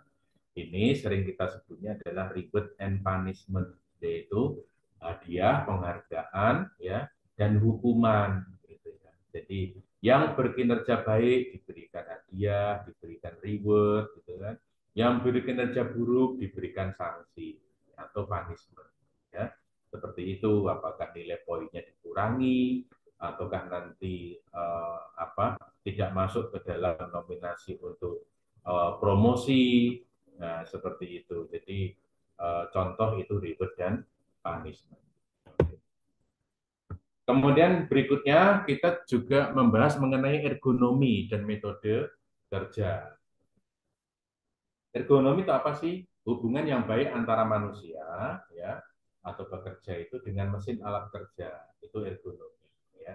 Ini sering kita sebutnya adalah reward and punishment, yaitu hadiah, penghargaan, ya, dan hukuman. Gitu ya. Jadi yang berkinerja baik diberikan hadiah, diberikan reward, gitu kan. Yang berkinerja buruk diberikan sanksi atau punishment. Ya, seperti itu. Apakah nilai poinnya dikurangi, ataukah nanti tidak masuk ke dalam nominasi untuk promosi. Nah, seperti itu. Jadi contoh itu reward dan punishment. Kemudian berikutnya kita juga membahas mengenai ergonomi dan metode kerja. Ergonomi itu apa sih? Hubungan yang baik antara manusia ya atau pekerja itu dengan mesin alat kerja. Itu ergonomi ya.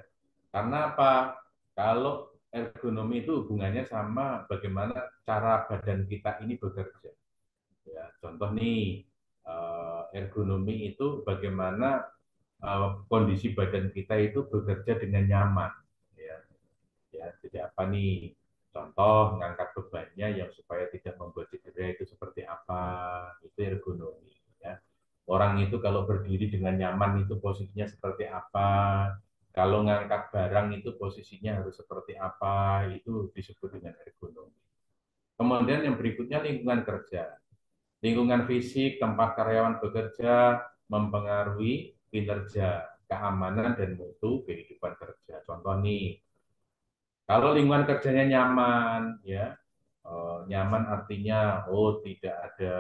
Karena apa? Kalau ergonomi itu hubungannya sama bagaimana cara badan kita ini bekerja. Ya, contoh nih, ergonomi itu bagaimana kondisi badan kita itu bekerja dengan nyaman. Ya, ya, jadi apa nih? Contoh, mengangkat bebannya yang supaya tidak membuat cedera itu seperti apa? Itu ergonomi. Ya. Orang itu kalau berdiri dengan nyaman itu posisinya seperti apa? Kalau ngangkat barang itu posisinya harus seperti apa? Itu disebut dengan ergonomi. Kemudian yang berikutnya lingkungan kerja. Lingkungan fisik tempat karyawan bekerja mempengaruhi kinerja, keamanan, dan mutu kehidupan kerja. Contoh nih, kalau lingkungan kerjanya nyaman, ya nyaman artinya tidak ada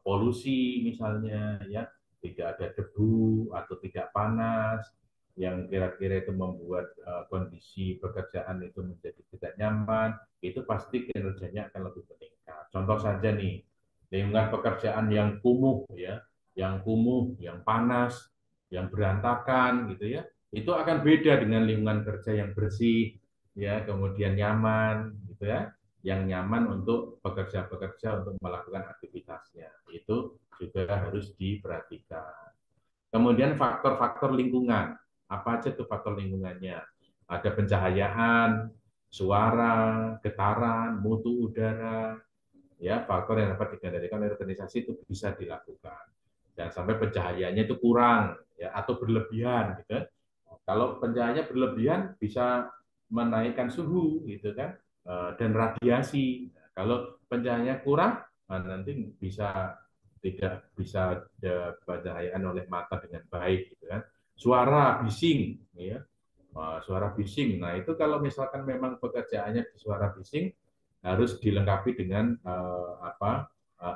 polusi misalnya, ya tidak ada debu atau tidak panas, yang kira-kira itu membuat kondisi pekerjaan itu menjadi tidak nyaman, itu pasti kinerjanya akan lebih meningkat. Contoh saja nih, lingkungan pekerjaan yang kumuh, ya, yang panas, yang berantakan, gitu ya, itu akan beda dengan lingkungan kerja yang bersih, ya, kemudian nyaman, gitu ya, yang nyaman untuk pekerja-pekerja untuk melakukan aktivitasnya. Itu juga harus diperhatikan. Kemudian faktor-faktor lingkungan. Apa aja tuh faktor lingkungannya? Ada pencahayaan, suara, getaran, mutu udara, ya faktor yang dapat dikendalikan oleh organisasi itu bisa dilakukan. Dan sampai pencahayaannya itu kurang, ya atau berlebihan, gitu. Kalau pencahayaannya berlebihan bisa menaikkan suhu, gitu kan, dan radiasi. Nah, kalau pencahayaannya kurang, nanti bisa tidak bisa pencahayaan oleh mata dengan baik, gitu kan. Suara bising, ya. Suara bising. Nah, itu kalau misalkan memang pekerjaannya di suara bising, harus dilengkapi dengan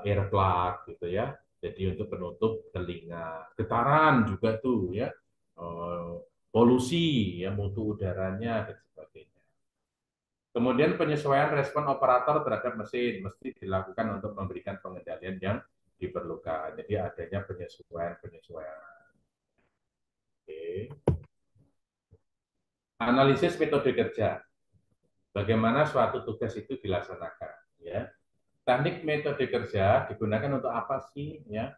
ear plug, gitu ya, Jadi untuk penutup telinga, getaran juga tuh ya, eh, polusi ya, mutu udaranya dan sebagainya. Kemudian penyesuaian respon operator terhadap mesin mesti dilakukan untuk memberikan pengendalian yang diperlukan. Jadi adanya penyesuaian-penyesuaian. Oke. Analisis metode kerja. Bagaimana suatu tugas itu dilaksanakan. Ya. Teknik metode kerja digunakan untuk apa sih? Ya,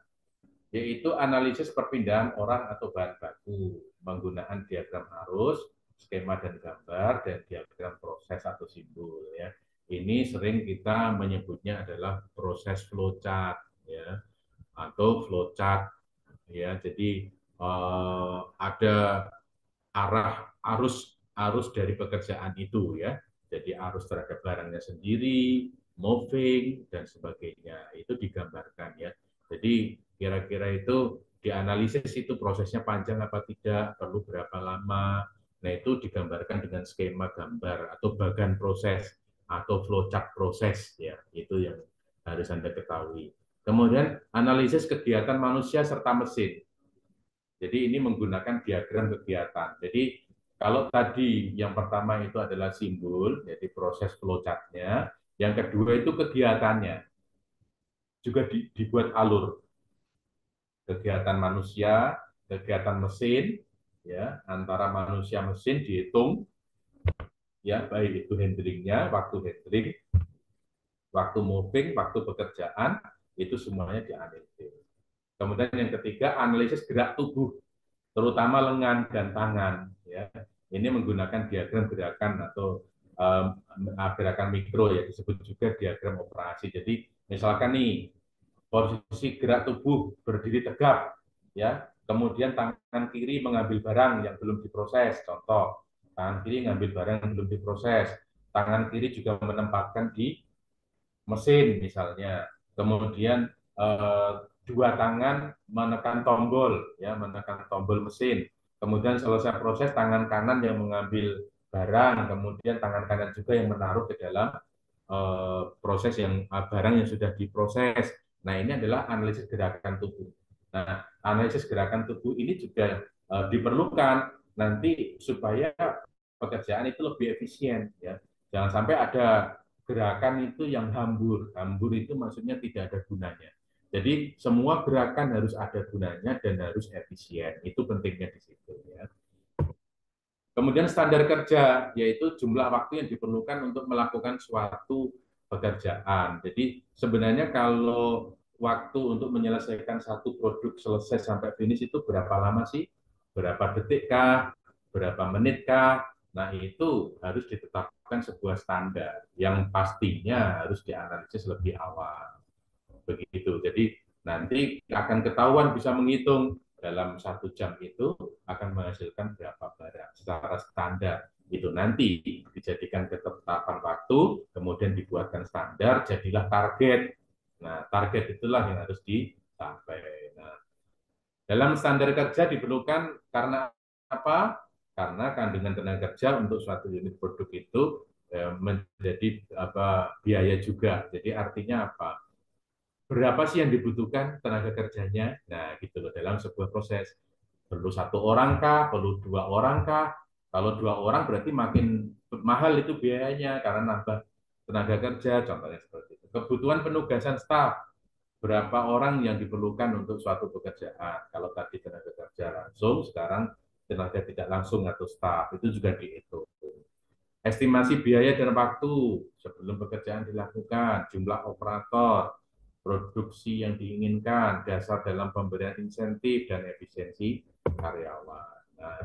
yaitu analisis perpindahan orang atau bahan baku menggunakan diagram arus, skema dan gambar, dan diagram proses atau simbol. Ya. Ini sering kita menyebutnya adalah proses flowchart, ya, atau flowchart. Ya, jadi ada arah arus arus dari pekerjaan itu ya. Jadi arus terhadap barangnya sendiri, moving dan sebagainya itu digambarkan ya. Jadi kira-kira itu dianalisis itu prosesnya panjang apa tidak, perlu berapa lama. Nah, itu digambarkan dengan skema gambar atau bagan proses atau flowchart proses ya. Itu yang harus Anda ketahui. Kemudian analisis kegiatan manusia serta mesin. Jadi ini menggunakan diagram kegiatan. Jadi kalau tadi yang pertama itu adalah simbol, jadi proses flowchart-nya. Yang kedua itu kegiatannya, juga dibuat alur. Kegiatan manusia, kegiatan mesin, ya antara manusia mesin dihitung, ya baik itu handlingnya, waktu handling, waktu moving, waktu pekerjaan, itu semuanya dianalisis. Kemudian yang ketiga, analisis gerak tubuh, terutama lengan dan tangan. Ya, ini menggunakan diagram gerakan atau gerakan mikro ya, disebut juga diagram operasi. Jadi misalkan nih posisi gerak tubuh berdiri tegap, ya, kemudian tangan kiri mengambil barang yang belum diproses, contoh tangan kiri mengambil barang yang belum diproses, tangan kiri juga menempatkan di mesin misalnya, kemudian eh, dua tangan menekan tombol, ya menekan tombol mesin, kemudian selesai proses tangan kanan yang mengambil barang, kemudian tangan kanan juga yang menaruh ke dalam proses yang barang yang sudah diproses. Nah ini adalah analisis gerakan tubuh. Nah analisis gerakan tubuh ini juga diperlukan nanti supaya pekerjaan itu lebih efisien, ya jangan sampai ada gerakan itu yang hambur. Hambur itu maksudnya tidak ada gunanya. Jadi semua gerakan harus ada gunanya dan harus efisien. Itu pentingnya di situ ya. Kemudian standar kerja yaitu jumlah waktu yang diperlukan untuk melakukan suatu pekerjaan. Jadi sebenarnya kalau waktu untuk menyelesaikan satu produk selesai sampai finish itu berapa lama sih? Berapa detik kah? Berapa menit kah? Nah, itu harus ditetapkan sebuah standar yang pastinya harus dianalisis lebih awal. Begitu. Jadi nanti akan ketahuan bisa menghitung dalam 1 jam itu akan menghasilkan berapa barang secara standar. Itu nanti dijadikan ketetapan waktu, kemudian dibuatkan standar, jadilah target. Nah, target itulah yang harus dicapai. Nah, dalam standar kerja diperlukan karena apa? Karena kandungan tenaga kerja untuk suatu unit produk itu menjadi biaya juga. Jadi artinya apa? Berapa sih yang dibutuhkan tenaga kerjanya? Nah, gitu loh dalam sebuah proses. Perlu 1 orang kah? Perlu 2 orang kah? Kalau 2 orang berarti makin mahal itu biayanya karena nambah tenaga kerja, contohnya seperti itu. Kebutuhan penugasan staf, berapa orang yang diperlukan untuk suatu pekerjaan. Kalau tadi tenaga kerja langsung, sekarang tenaga tidak langsung atau staf, itu juga dihitung. Estimasi biaya dan waktu sebelum pekerjaan dilakukan, jumlah operator, produksi yang diinginkan, dasar dalam pemberian insentif, dan efisiensi karyawan. Nah,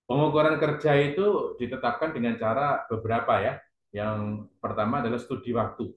pengukuran kerja itu ditetapkan dengan cara beberapa ya. Yang pertama adalah studi waktu.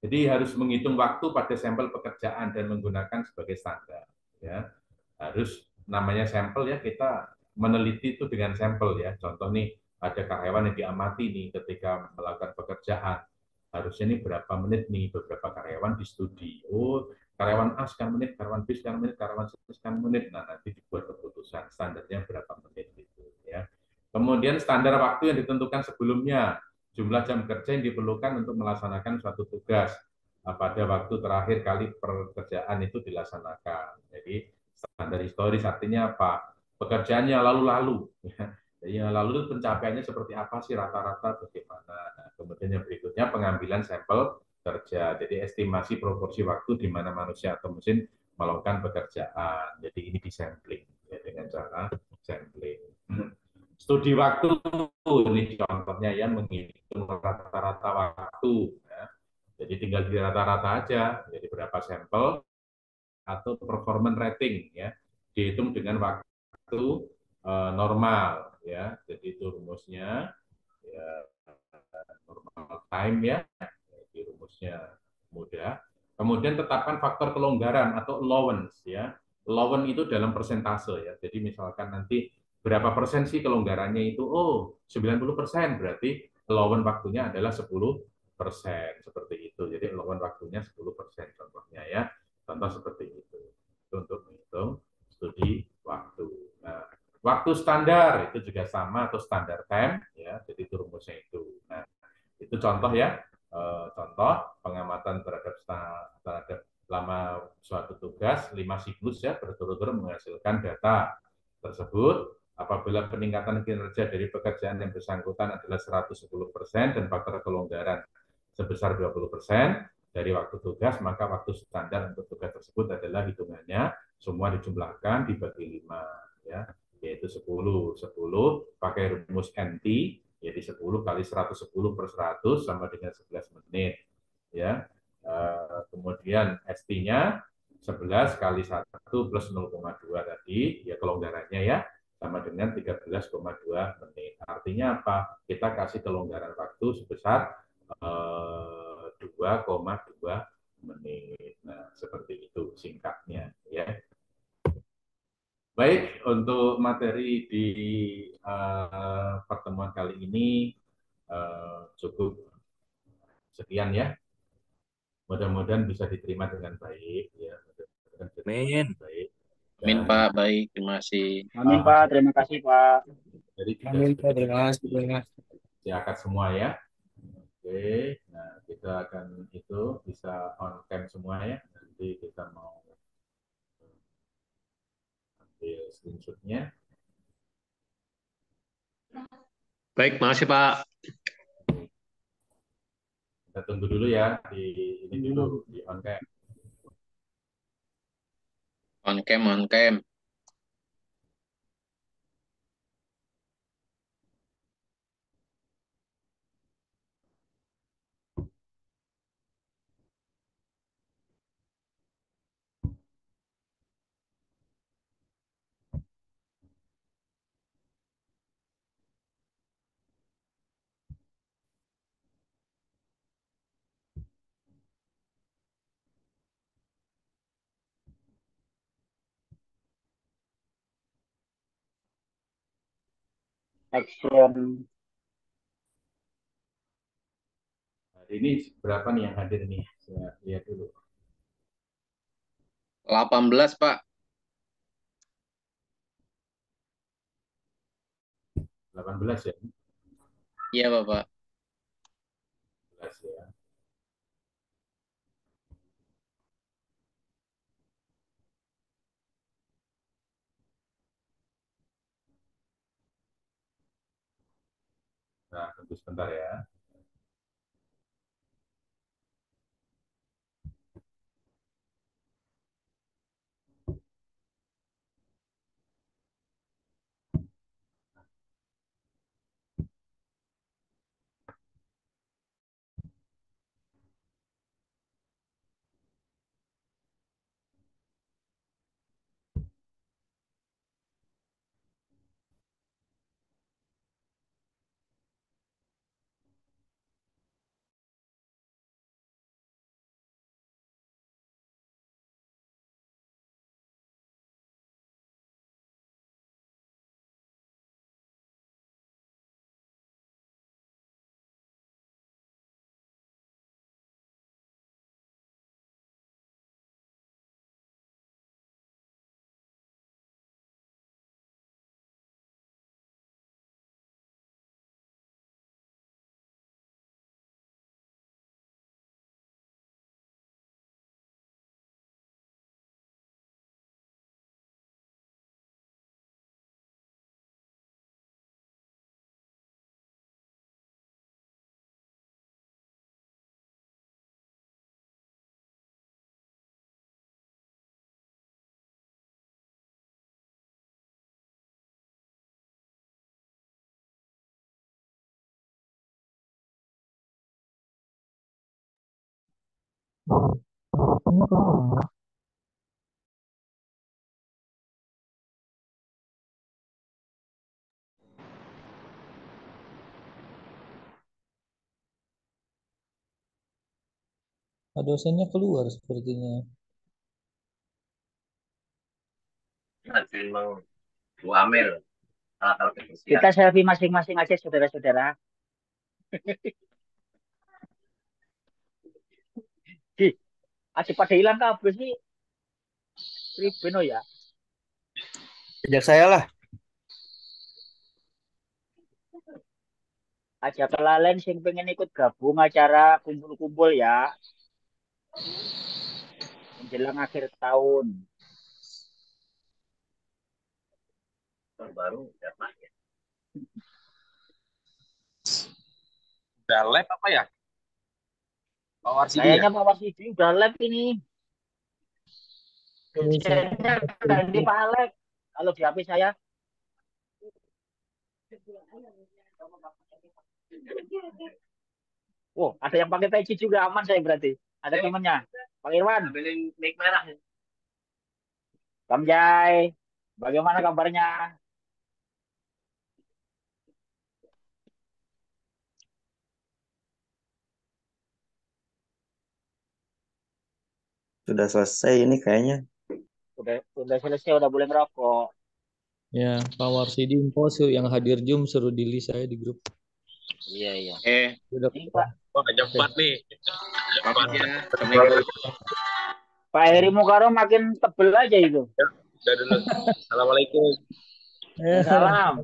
Jadi harus menghitung waktu pada sampel pekerjaan dan menggunakan sebagai standar. Ya, harus namanya sampel ya, kita meneliti itu dengan sampel ya. Contoh nih ada karyawan yang diamati nih ketika melakukan pekerjaan, harusnya ini berapa menit nih, beberapa karyawan di studi. Oh, karyawan A sekian menit, karyawan B sekian menit, karyawan C sekian menit. Nah, nanti dibuat keputusan standarnya berapa menit gitu ya. Kemudian standar waktu yang ditentukan sebelumnya, jumlah jam kerja yang diperlukan untuk melaksanakan suatu tugas. pada waktu terakhir kali pekerjaan itu dilaksanakan. Jadi standar historis artinya apa? Pekerjaannya lalu-lalu. Jadi yang lalu itu pencapaiannya seperti apa sih rata-rata bagaimana. Nah, kemudian yang berikutnya pengambilan sampel kerja. Jadi estimasi proporsi waktu di mana manusia atau mesin melakukan pekerjaan. Jadi ini disampling ya, dengan cara sampling. Studi waktu ini contohnya ya menghitung rata-rata waktu. Ya. Jadi tinggal di rata-rata aja. Jadi berapa sampel atau performance rating ya dihitung dengan waktu normal ya. Jadi itu rumusnya ya normal time ya. Jadi rumusnya mudah. Kemudian tetapkan faktor kelonggaran atau allowance ya. Allowance itu dalam persentase ya. Jadi misalkan nanti berapa persen sih kelonggarannya itu? Oh, 90% berarti allowance waktunya adalah 10% seperti itu. Jadi allowance waktunya 10% contohnya ya. Contoh seperti itu. Itu untuk menghitung studi waktu. Nah, waktu standar itu juga sama atau standar time ya. Jadi itu rumusnya itu. Nah, itu contoh ya, contoh pengamatan terhadap lama suatu tugas 5 siklus ya berturut-turut menghasilkan data tersebut. Apabila peningkatan kinerja dari pekerjaan yang bersangkutan adalah 110% dan faktor kelonggaran sebesar 20% dari waktu tugas, maka waktu standar untuk tugas tersebut adalah hitungannya semua dijumlahkan dibagi 5 ya, yaitu 10. 10 pakai rumus NT, jadi 10 kali 110 per 100 sama dengan 11 menit ya. Kemudian ST-nya 11 kali 1 plus 0,2 tadi ya kelonggarannya ya sama dengan 13,2 menit. Artinya apa? Kita kasih kelonggaran waktu sebesar 2,2 menit. Nah, seperti itu singkatnya ya. Baik, untuk materi di pertemuan kali ini cukup sekian ya. Mudah-mudahan bisa diterima dengan baik ya. Mudah-mudahan bisa diterima dengan Amin. baik. Amin Dan Pak, baik, terima kasih. Amin Pak, terima kasih Pak. jadi juga Amin, Pak. sudah Terima kasih banyak. diangkat semua ya. Oke, nah kita akan itu bisa on cam semua ya. Nanti kita mau ambil screenshotnya. Baik, makasih Pak. Kita tunggu dulu ya di ini dulu di on cam. On cam, on cam. Action. Hari ini berapa nih yang hadir nih? Saya lihat dulu. 18 Pak. 18 ya. Iya Bapak. 18 ya. Nah, tunggu sebentar ya. Dosennya keluar sepertinya. Kita selfie masing-masing aja, saudara-saudara. Di, aja pada hilang kabel sih. Riben oh ya. Sejak saya lah. Aja kelalen sing pengen ikut gabung acara kumpul-kumpul ya. Menjelang akhir tahun. Udah lab apa ya? Power CD Kayaknya ya? Pak Sidi udah live ini. Dosennya ganti Pak Alex. Kalau di HP saya. Oh, ada yang pakai peci juga aman saya berarti. Ada temannya. Pak Irwan. Mic merah. Kamjai. Bagaimana kabarnya? Sudah selesai ini kayaknya. Udah selesai, udah boleh ngerokok. Ya, Pak Warsidi info yang hadir Zoom suruh di list saya di grup. Iya. Udah. Ini Pak. Oh, jam 4 nih. Pak Heri Mukarro makin tebel aja itu. Udah dulu. Assalamualaikum. Salam.